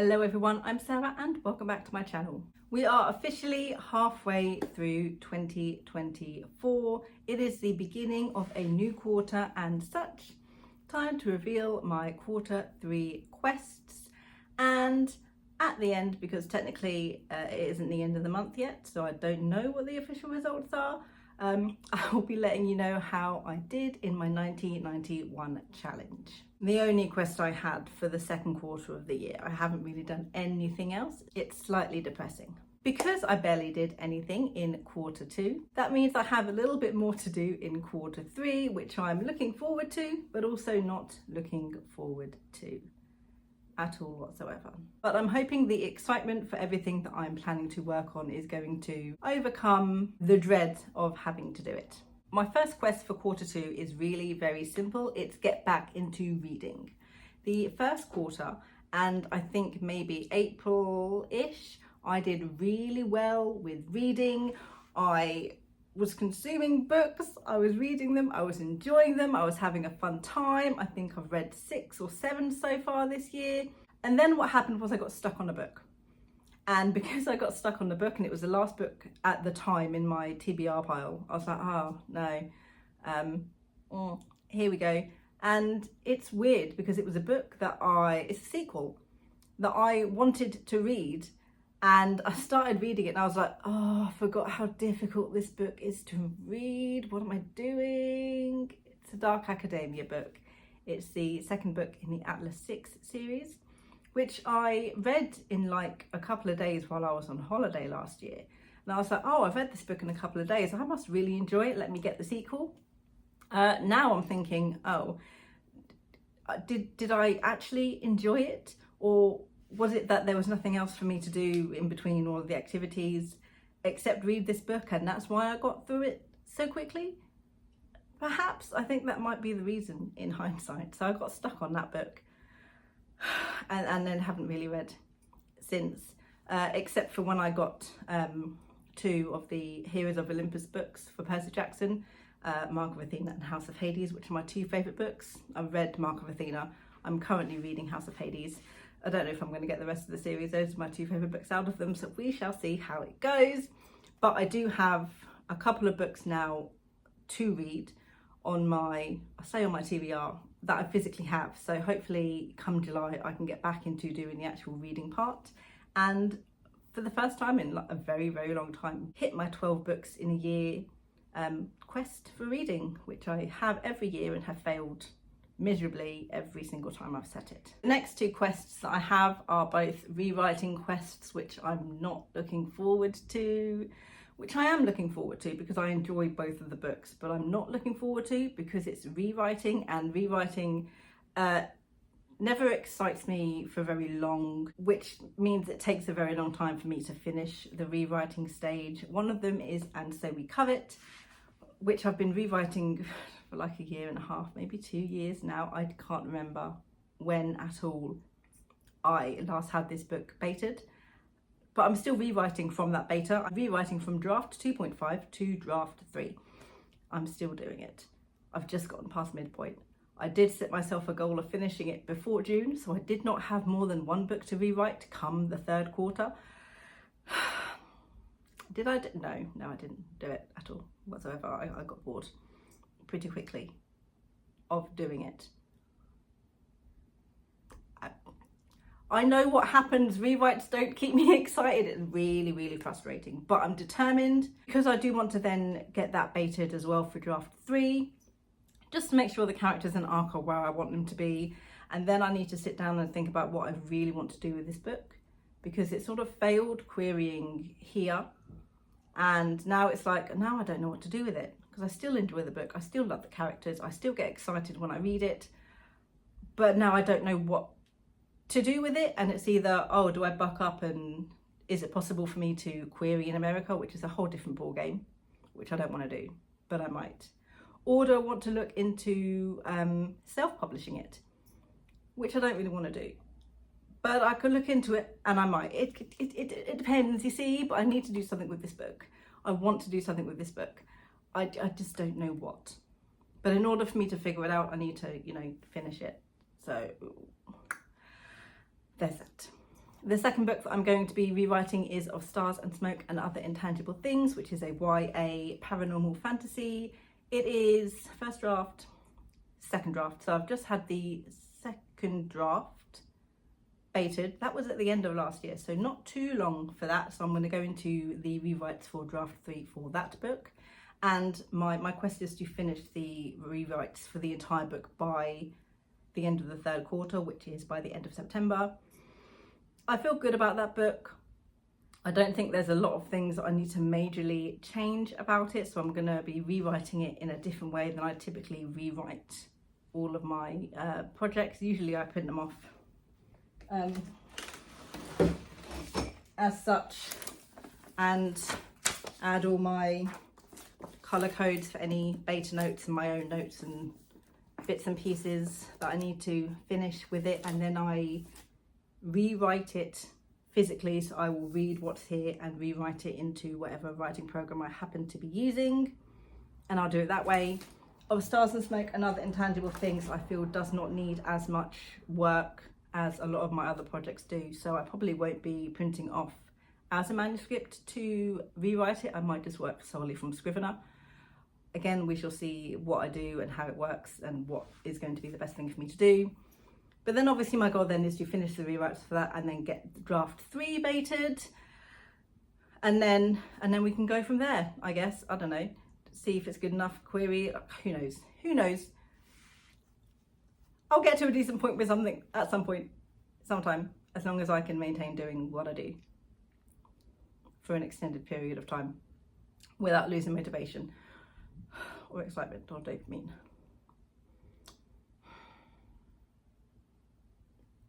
Hello everyone, I'm Sarah and welcome back to my channel. We are officially halfway through 2024. It is the beginning of a new quarter and such. Time to reveal my quarter 3 quests, and at the end, because technically it isn't the end of the month yet, so I don't know what the official results are, I will be letting you know how I did in my 90-91 challenge. The only quest I had for the second quarter of the year. I haven't really done anything else. It's slightly depressing. Because I barely did anything in quarter 2, that means I have a little bit more to do in quarter 3, which I'm looking forward to, but also not looking forward to at all whatsoever. But I'm hoping the excitement for everything that I'm planning to work on is going to overcome the dread of having to do it. My first quest for quarter 2 is really very simple. It's get back into reading. The first quarter, and I think maybe April-ish, I did really well with reading. I was consuming books, I was reading them, I was enjoying them, I was having a fun time. I think I've read 6 or 7 so far this year. And then what happened was I got stuck on a book. And because I got stuck on the book and it was the last book at the time in my TBR pile, I was like, oh no, here we go. And it's weird because it was a book that it's a sequel that I wanted to read. And I started reading it and I was like, oh, I forgot how difficult this book is to read. What am I doing? It's a Dark Academia book. It's the second book in the Atlas 6 series, which I read in like a couple of days while I was on holiday last year. And I was like, oh, I've read this book in a couple of days. I must really enjoy it. Let me get the sequel. Now I'm thinking, oh, did I actually enjoy it? Or was it that there was nothing else for me to do in between all of the activities except read this book, and that's why I got through it so quickly? Perhaps. I think that might be the reason in hindsight. So I got stuck on that book and then haven't really read since, except for when I got 2 of the Heroes of Olympus books for Percy Jackson, Mark of Athena and House of Hades, which are my 2 favourite books. I've read Mark of Athena. I'm currently reading House of Hades. I don't know if I'm going to get the rest of the series. Those are my 2 favourite books out of them, so we shall see how it goes. But I do have a couple of books now to read on my TBR that I physically have. So hopefully come July I can get back into doing the actual reading part, and for the first time in a very, very long time, hit my 12 books in a year quest for reading, which I have every year and have failed miserably every single time I've set it. The next 2 quests that I have are both rewriting quests, which I'm not looking forward to, which I am looking forward to because I enjoy both of the books, but I'm not looking forward to because it's rewriting, and rewriting never excites me for very long, which means it takes a very long time for me to finish the rewriting stage. One of them is And So We Covet, which I've been rewriting for like a year and a half, maybe 2 years now. I can't remember when at all I last had this book betaed, but I'm still rewriting from that beta. I'm rewriting from draft 2.5 to draft 3. I'm still doing it. I've just gotten past midpoint. I did set myself a goal of finishing it before June, so I did not have more than 1 book to rewrite come the 3rd quarter. Did I? No, I didn't do it at all whatsoever. I got bored pretty quickly of doing it. I know what happens. Rewrites don't keep me excited. It's really, really frustrating, but I'm determined because I do want to then get that baited as well for draft 3, just to make sure the characters and arc are where I want them to be. And then I need to sit down and think about what I really want to do with this book, because it sort of failed querying here. And now it's like, now I don't know what to do with it, because I still enjoy the book. I still love the characters. I still get excited when I read it, but now I don't know what to do with it. And it's either, oh, do I buck up, and is it possible for me to query in America, which is a whole different ball game, which I don't want to do, but I might. Or do I want to look into self-publishing it, which I don't really want to do, but I could look into it and I might. It depends, you see, but I need to do something with this book. I want to do something with this book. I just don't know what. But in order for me to figure it out, I need to, finish it. So there's that. The second book that I'm going to be rewriting is Of Stars and Smoke and Other Intangible Things, which is a YA paranormal fantasy. It is first draft, second draft. So I've just had the second draft baited. That was at the end of last year, so not too long for that. So I'm going to go into the rewrites for draft 3 for that book. And my quest is to finish the rewrites for the entire book by the end of the third quarter, which is by the end of September. I feel good about that book. I don't think there's a lot of things that I need to majorly change about it, so I'm going to be rewriting it in a different way than I typically rewrite all of my projects. Usually I print them off as such and add all my colour codes for any beta notes and my own notes and bits and pieces that I need to finish with it, and then I rewrite it physically. So I will read what's here and rewrite it into whatever writing program I happen to be using, and I'll do it that way. Of Stars and Smoke and Other Intangible Things I feel does not need as much work as a lot of my other projects do, so I probably won't be printing off as a manuscript to rewrite it. I might just work solely from Scrivener. Again, we shall see what I do and how it works and what is going to be the best thing for me to do. But then obviously my goal then is to finish the rewrites for that and then get draft 3 baited. And then we can go from there, I guess. I don't know. See if it's good enough. Query. Who knows? Who knows? I'll get to a decent point with something at some point, sometime, as long as I can maintain doing what I do for an extended period of time without losing motivation or excitement or dopamine.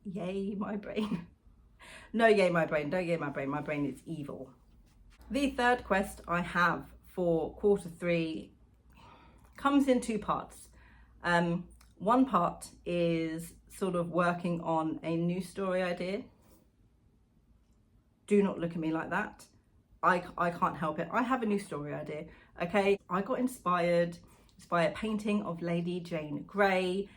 Yay, my brain. No, yay, my brain. Don't yay, my brain. My brain is evil. The third quest I have for quarter 3 comes in 2 parts. One part is sort of working on a new story idea. Do not look at me like that. I can't help it. I have a new story idea, okay? I got inspired by a painting of Lady Jane Grey,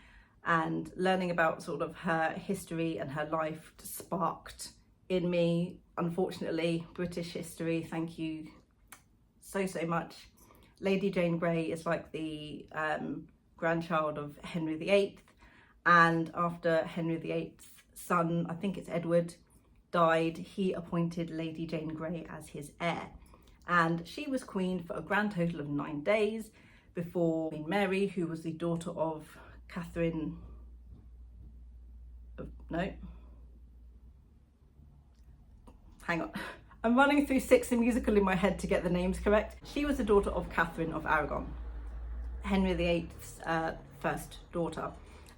and learning about sort of her history and her life sparked in me, unfortunately, British history. Thank you so much. Lady Jane Grey is like the grandchild of Henry VIII, and after Henry VIII's son, I think it's Edward, died, he appointed Lady Jane Grey as his heir, and she was queen for a grand total of 9 days before Queen Mary, who was the daughter of Catherine, no, hang on, I'm running through Six the Musical in my head to get the names correct. She was the daughter of Catherine of Aragon, Henry VIII's first daughter,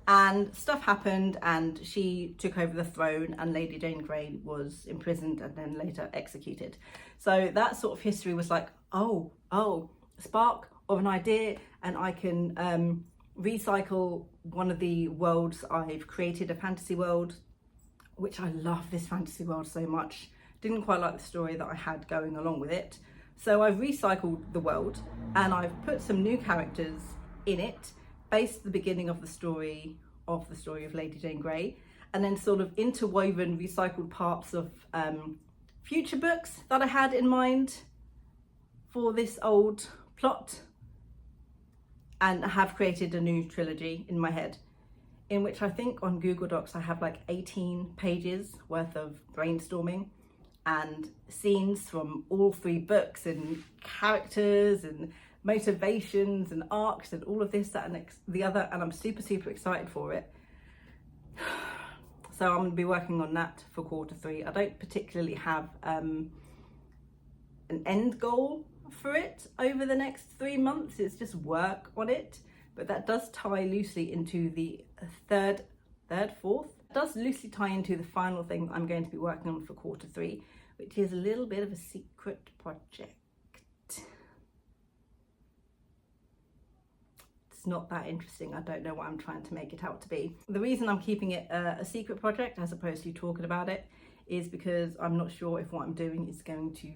and stuff happened and she took over the throne, and Lady Jane Grey was imprisoned and then later executed. So that sort of history was like, oh, spark of an idea, and I can recycle one of the worlds I've created, a fantasy world, which I love this fantasy world so much. Didn't quite like the story that I had going along with it. So I've recycled the world and I've put some new characters in it, based the beginning of the story of Lady Jane Grey, and then sort of interwoven recycled parts of future books that I had in mind for this old plot, and have created a new trilogy in my head, in which I think on Google Docs I have like 18 pages worth of brainstorming and scenes from all 3 books, and characters and motivations and arcs and all of this, that and the other, and I'm super excited for it. So I'm going to be working on that for quarter 3. I don't particularly have an end goal for it over the next 3 months. It's just work on it, but that does tie loosely into the fourth. It does loosely tie into the final thing I'm going to be working on for quarter 3, which is a little bit of a secret project. It's not that interesting. I don't know what I'm trying to make it out to be. The reason I'm keeping it a secret project as opposed to talking about it is because I'm not sure if what I'm doing is going to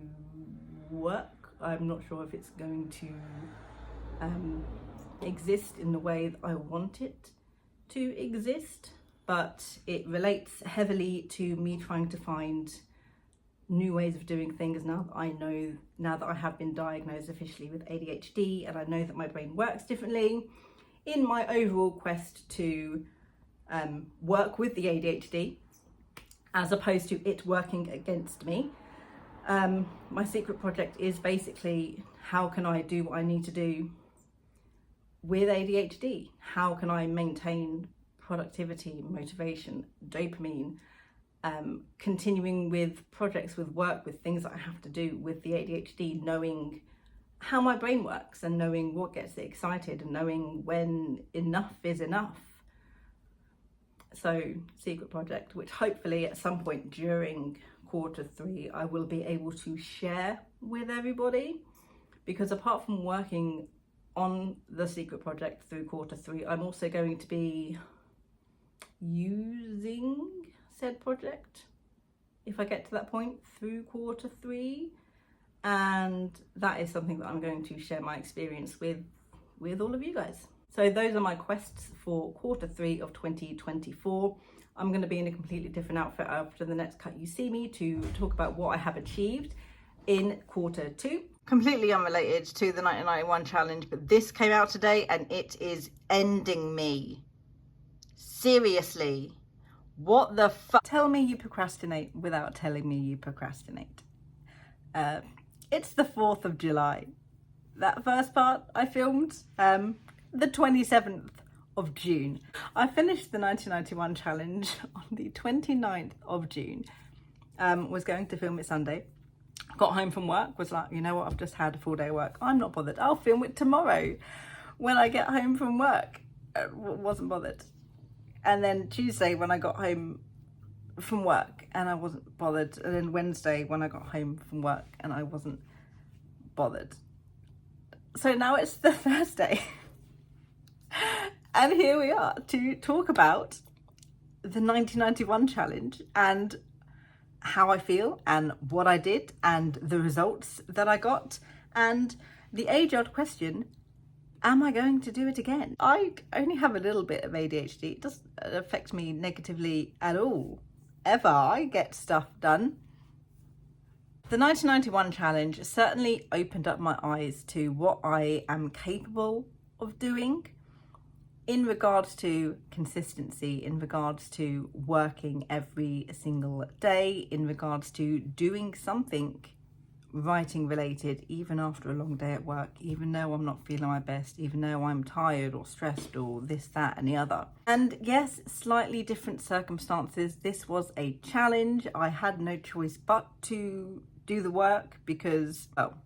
work. I'm not sure if it's going to exist in the way that I want it to exist. but it relates heavily to me trying to find new ways of doing things now that I have been diagnosed officially with ADHD, and I know that my brain works differently, in my overall quest to work with the ADHD as opposed to it working against me. My secret project is basically, how can I do what I need to do with ADHD? How can I maintain productivity, motivation, dopamine, continuing with projects, with work, with things that I have to do with the ADHD, knowing how my brain works and knowing what gets it excited and knowing when enough is enough. So, secret project, which hopefully at some point during Q3 I will be able to share with everybody, because apart from working on the secret project through Q3, I'm also going to be using said project if I get to that point through Q3, and that is something that I'm going to share my experience with all of you guys. So those are my quests for Q3 of 2024. I'm going to be in a completely different outfit after the next cut you see me to talk about what I have achieved in Q2. Completely unrelated to the 1991 challenge, but this came out today and it is ending me. Seriously, what the fuck? Tell me you procrastinate without telling me you procrastinate. It's the 4th of July. That first part I filmed the 27th of June. I finished the 1991 challenge on the 29th of June. Was going to film it Sunday. Got home from work, was like, you know what, I've just had a full day of work. I'm not bothered. I'll film it tomorrow when I get home from work. Wasn't bothered. And then Tuesday when I got home from work and I wasn't bothered. And then Wednesday when I got home from work and I wasn't bothered. So now it's the Thursday. And here we are to talk about the 1991 challenge and how I feel and what I did and the results that I got and the age-old question, am I going to do it again? I only have a little bit of ADHD. It doesn't affect me negatively at all, ever. I get stuff done. The 1991 challenge certainly opened up my eyes to what I am capable of doing in regards to consistency, in regards to working every single day, in regards to doing something writing related, even after a long day at work, even though I'm not feeling my best, even though I'm tired or stressed or this, that and the other. And yes, slightly different circumstances. This was a challenge. I had no choice but to do the work because, well,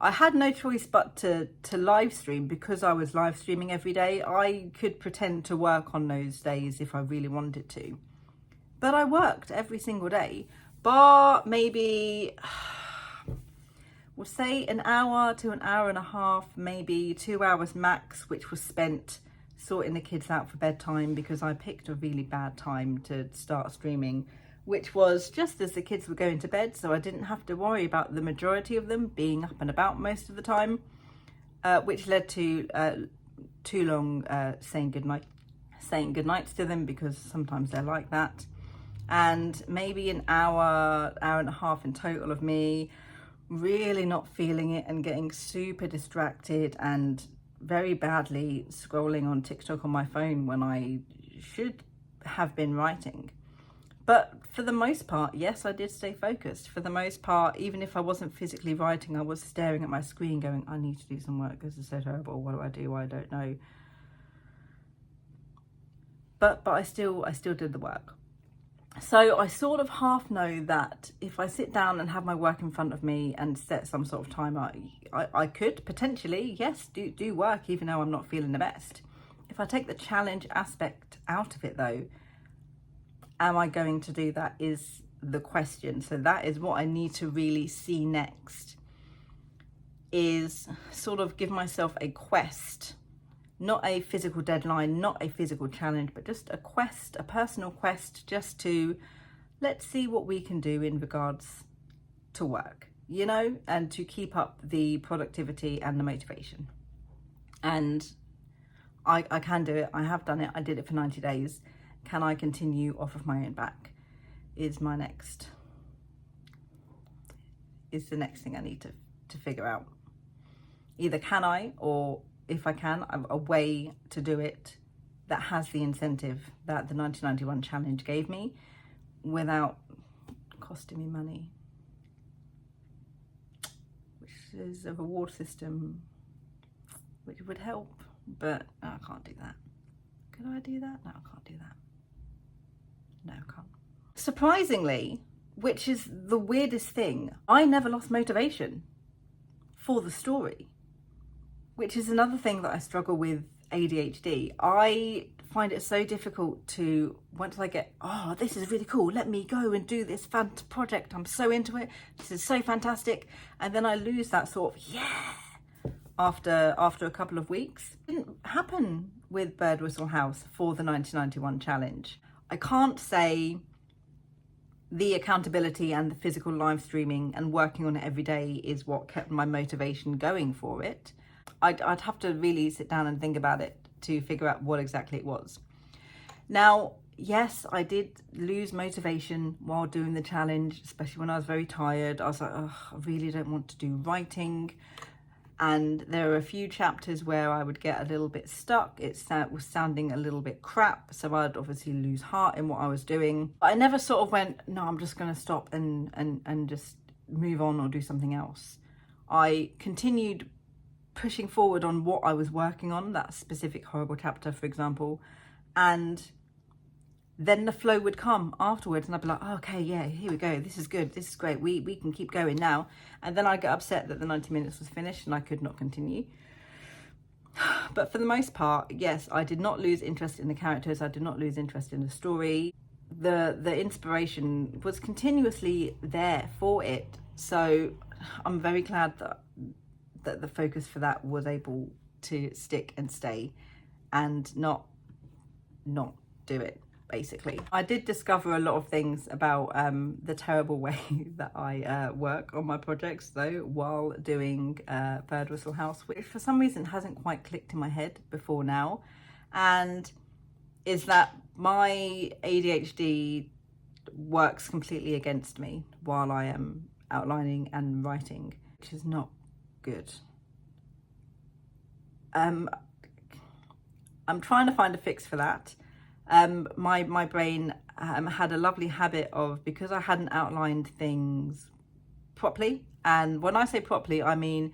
I had no choice but to live stream because I was live streaming every day. I could pretend to work on those days if I really wanted to. But I worked every single day, bar maybe, we'll say an hour to an hour and a half, maybe 2 hours max, which was spent sorting the kids out for bedtime because I picked a really bad time to start streaming, which was just as the kids were going to bed, so I didn't have to worry about the majority of them being up and about most of the time, which led to too long saying goodnight to them because sometimes they're like that. And maybe an hour and a half in total of me really not feeling it and getting super distracted and very badly scrolling on TikTok on my phone when I should have been writing. But for the most part, yes, I did stay focused. For the most part, even if I wasn't physically writing, I was staring at my screen going, I need to do some work. This is so terrible. What do I do? I don't know. But I still did the work. So I sort of half know that if I sit down and have my work in front of me and set some sort of timer, I could potentially, yes, do work even though I'm not feeling the best. If I take the challenge aspect out of it though, am I going to do that is the question. So that is what I need to really see next, is sort of give myself a quest, not a physical deadline, not a physical challenge, but just a quest, a personal quest, just to let's see what we can do in regards to work, you know, and to keep up the productivity and the motivation. And I can do it. I have done it. I did it for 90 days. can I continue off of my own back is the next thing I need to figure out. Either can I, or if I can, a way to do it that has the incentive that the 1991 challenge gave me without costing me money, which is a reward system which would help, but I can't do that. Could I do that? No, I can't do that. No, I can't. Surprisingly, which is the weirdest thing, I never lost motivation for the story, which is another thing that I struggle with ADHD. I find it so difficult to, once I get, oh, this is really cool, let me go and do this project, I'm so into it, this is so fantastic, and then I lose that sort of, yeah, after a couple of weeks. It didn't happen with Birdwhistle House for the 1991 challenge. I can't say the accountability and the physical live streaming and working on it every day is what kept my motivation going for it. I'd have to really sit down and think about it to figure out what exactly it was. Now, yes, I did lose motivation while doing the challenge, especially when I was very tired. I was like, oh, I really don't want to do writing. And there were a few chapters where I would get a little bit stuck. It was sounding a little bit crap, so I'd obviously lose heart in what I was doing. But I never sort of went, no, I'm just going to stop and just move on or do something else. I continued pushing forward on what I was working on, that specific horrible chapter, for example, and then the flow would come afterwards and I'd be like, oh, okay, yeah, here we go, this is good, this is great, we can keep going now. And then I'd get upset that the 90 minutes was finished and I could not continue. But for the most part, yes, I did not lose interest in the characters, I did not lose interest in the story. The inspiration was continuously there for it, so I'm very glad that the focus for that was able to stick and stay and not do it, basically. I did discover a lot of things about the terrible way that I work on my projects though while doing Birdwhistle House, which for some reason hasn't quite clicked in my head before now, and is that my ADHD works completely against me while I am outlining and writing, which is not good. I'm trying to find a fix for that. My brain had a lovely habit of, because I hadn't outlined things properly, and when I say properly, I mean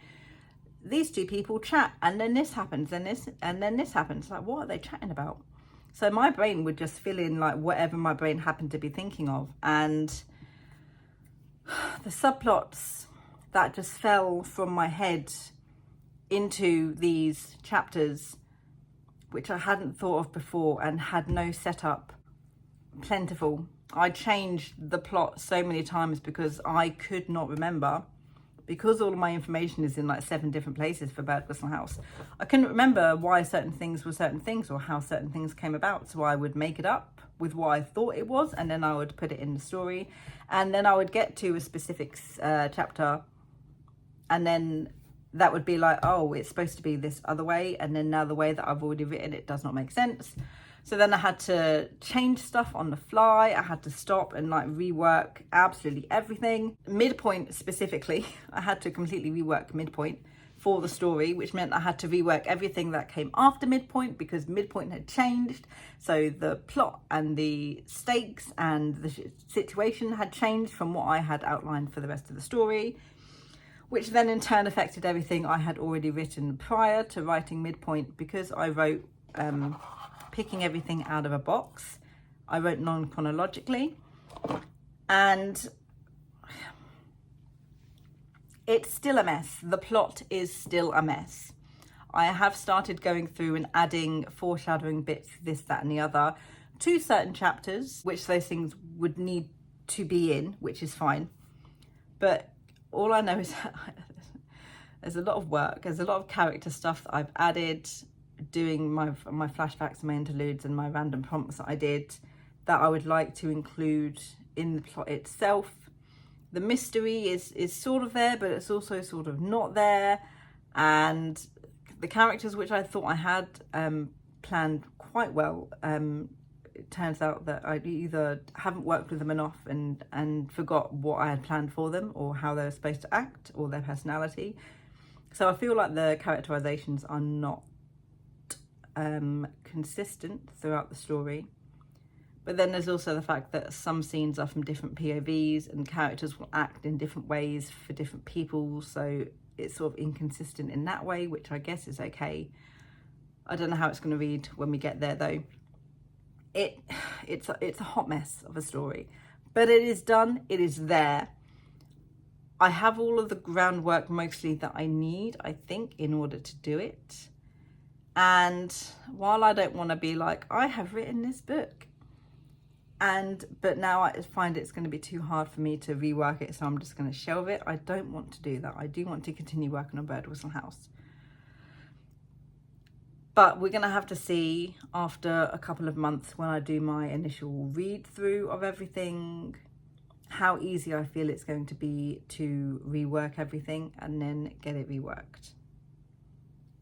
these two people chat and then this happens and then this happens. Like, what are they chatting about? So my brain would just fill in like whatever my brain happened to be thinking of, and the subplots that just fell from my head into these chapters, which I hadn't thought of before and had no setup, plentiful. I changed the plot so many times because I could not remember, because all of my information is in like 7 different places for Birdwhistle House. I couldn't remember why certain things were certain things or how certain things came about, so I would make it up with what I thought it was, and then I would put it in the story, and then I would get to a specific chapter, and then that would be like, oh, it's supposed to be this other way, and then now the way that I've already written it does not make sense. So then I had to change stuff on the fly. I had to stop and like rework absolutely everything. Midpoint specifically, I had to completely rework midpoint for the story, which meant I had to rework everything that came after midpoint because midpoint had changed. So the plot and the stakes and the situation had changed from what I had outlined for the rest of the story, which then in turn affected everything I had already written prior to writing midpoint, because I wrote picking everything out of a box. I wrote non-chronologically, and it's still a mess. The plot is still a mess. I have started going through and adding foreshadowing bits, this, that and the other, to certain chapters, which those things would need to be in, which is fine. But all I know is that there's a lot of work, there's a lot of character stuff that I've added, doing my flashbacks and my interludes and my random prompts that I did, that I would like to include in the plot itself. The mystery is sort of there, but it's also sort of not there. And the characters which I thought I had planned quite well it turns out that I either haven't worked with them enough and forgot what I had planned for them, or how they were supposed to act, or their personality. So I feel like the characterizations are not consistent throughout the story. But then there's also the fact that some scenes are from different POVs, and characters will act in different ways for different people, so it's sort of inconsistent in that way, which I guess is okay. I don't know how it's going to read when we get there, though. It's a hot mess of a story, but it is done. It is there. I have all of the groundwork mostly that I need, I think, in order to do it. And while I don't want to be like, I have written this book, but now I find it's going to be too hard for me to rework it, so I'm just going to shelve it. I don't want to do that. I do want to continue working on Birdwhistle House. But we're going to have to see after a couple of months, when I do my initial read through of everything, how easy I feel it's going to be to rework everything and then get it reworked.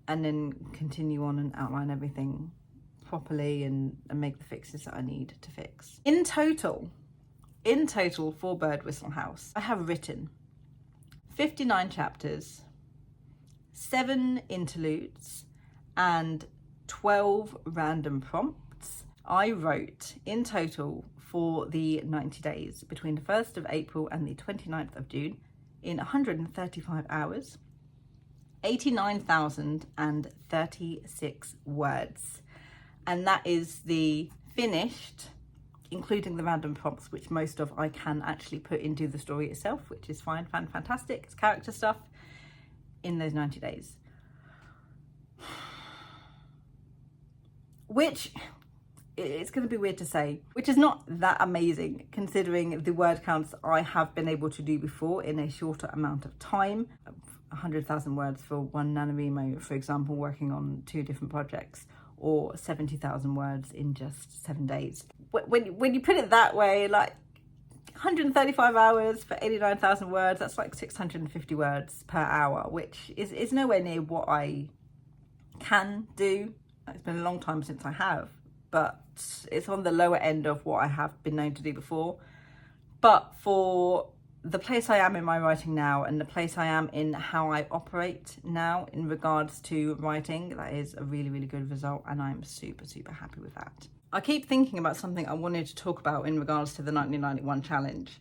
And then continue on and outline everything properly and make the fixes that I need to fix. In total for Birdwhistle House, I have written 59 chapters, 7 interludes, and 12 random prompts. I wrote in total for the 90 days between the 1st of April and the 29th of June in 135 hours, 89,036 words. And that is the finished, including the random prompts, which most of I can actually put into the story itself, which is fine, fantastic. It's character stuff in those 90 days. Which, it's going to be weird to say, which is not that amazing considering the word counts I have been able to do before in a shorter amount of time. 100,000 words for one NaNoWriMo, for example, working on 2 different projects, or 70,000 words in just 7 days. When you put it that way, like 135 hours for 89,000 words, that's like 650 words per hour, which is nowhere near what I can do. It's been a long time since I have, but it's on the lower end of what I have been known to do before. But for the place I am in my writing now, and the place I am in how I operate now in regards to writing, that is a really, really good result, and I'm super, super happy with that. I keep thinking about something I wanted to talk about in regards to the 1991 challenge,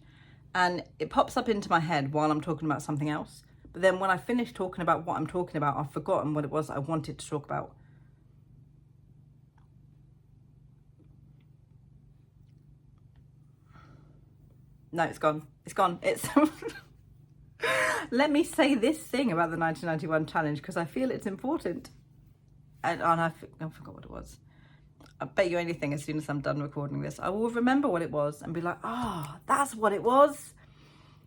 and it pops up into my head while I'm talking about something else, but then when I finish talking about what I'm talking about, I've forgotten what it was I wanted to talk about. No, it's gone. It's gone. It's let me say this thing about the 1991 challenge because I feel it's important. And I forgot what it was. I bet you anything, as soon as I'm done recording this, I will remember what it was and be like, oh, that's what it was.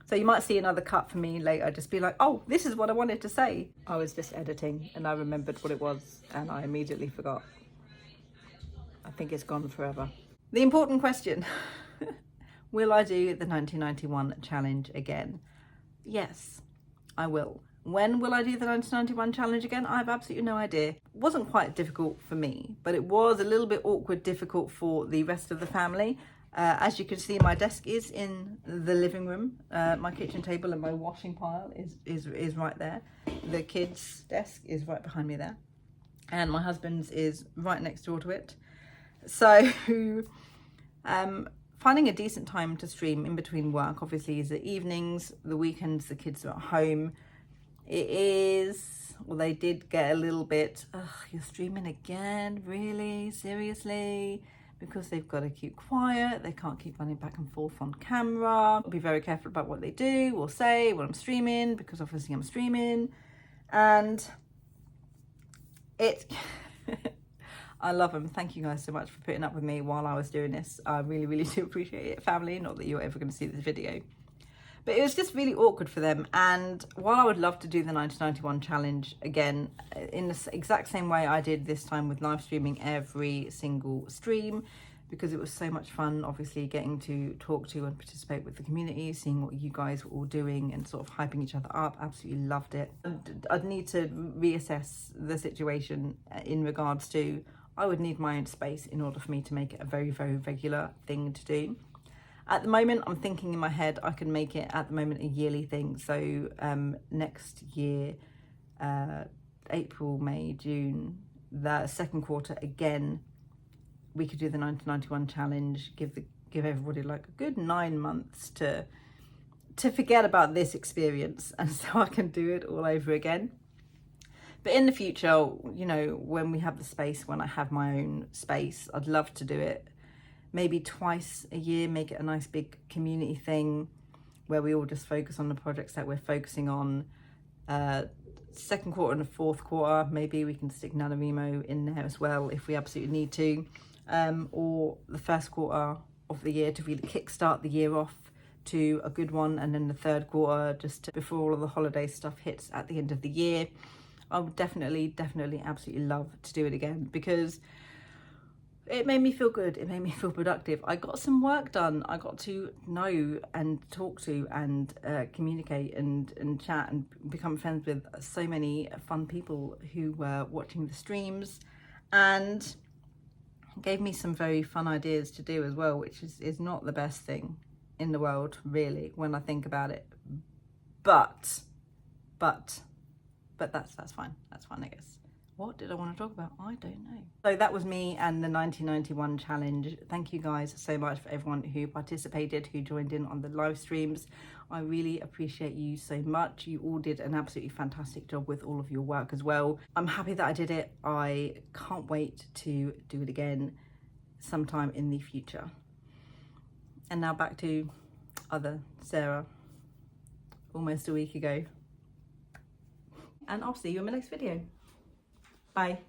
So you might see another cut for me later, just be like, oh, this is what I wanted to say. I was just editing and I remembered what it was and I immediately forgot. I think it's gone forever. The important question. Will I do the 1991 challenge again? Yes, I will. When will I do the 1991 challenge again? I have absolutely no idea. It wasn't quite difficult for me, but it was a little bit awkward, difficult for the rest of the family. As you can see, my desk is in the living room. My kitchen table and my washing pile is right there. The kids' desk is right behind me there. And my husband's is right next door to it. So, finding a decent time to stream in between work, obviously, is the evenings, the weekends, the kids are at home. It is, well, they did get a little bit, you're streaming again? Really? Seriously? Because they've got to keep quiet. They can't keep running back and forth on camera. I'll be very careful about what they do or say when I'm streaming, because obviously I'm streaming. And it... I love them. Thank you guys so much for putting up with me while I was doing this. I really, really do appreciate it, family. Not that you're ever going to see this video. But it was just really awkward for them. And while I would love to do the 1991 challenge again, in the exact same way I did this time with live streaming every single stream, because it was so much fun, obviously, getting to talk to and participate with the community, seeing what you guys were all doing and sort of hyping each other up. Absolutely loved it. I'd need to reassess the situation in regards to, I would need my own space in order for me to make it a very, very regular thing to do. At the moment, I'm thinking in my head, I can make it at the moment a yearly thing. So next year, April, May, June, the second quarter, again, we could do the 1991 challenge, give everybody like a good 9 months to forget about this experience, and so I can do it all over again. But in the future, you know, when we have the space, when I have my own space, I'd love to do it maybe twice a year, make it a nice big community thing where we all just focus on the projects that we're focusing on. Second quarter and the fourth quarter, maybe we can stick NaNoWriMo in there as well if we absolutely need to. Or the first quarter of the year to really kickstart the year off to a good one, and then the third quarter just before all of the holiday stuff hits at the end of the year. I would definitely absolutely love to do it again, because it made me feel good, it made me feel productive. I got some work done. I got to know and talk to and communicate and chat and become friends with so many fun people who were watching the streams, and gave me some very fun ideas to do as well, which is not the best thing in the world, really, when I think about it. But that's fine. That's fine, I guess. What did I want to talk about? I don't know. So that was me and the 1991 challenge. Thank you guys so much for everyone who participated, who joined in on the live streams. I really appreciate you so much. You all did an absolutely fantastic job with all of your work as well. I'm happy that I did it. I can't wait to do it again sometime in the future. And now back to other Sarah, almost a week ago. And I'll see you in my next video. Bye.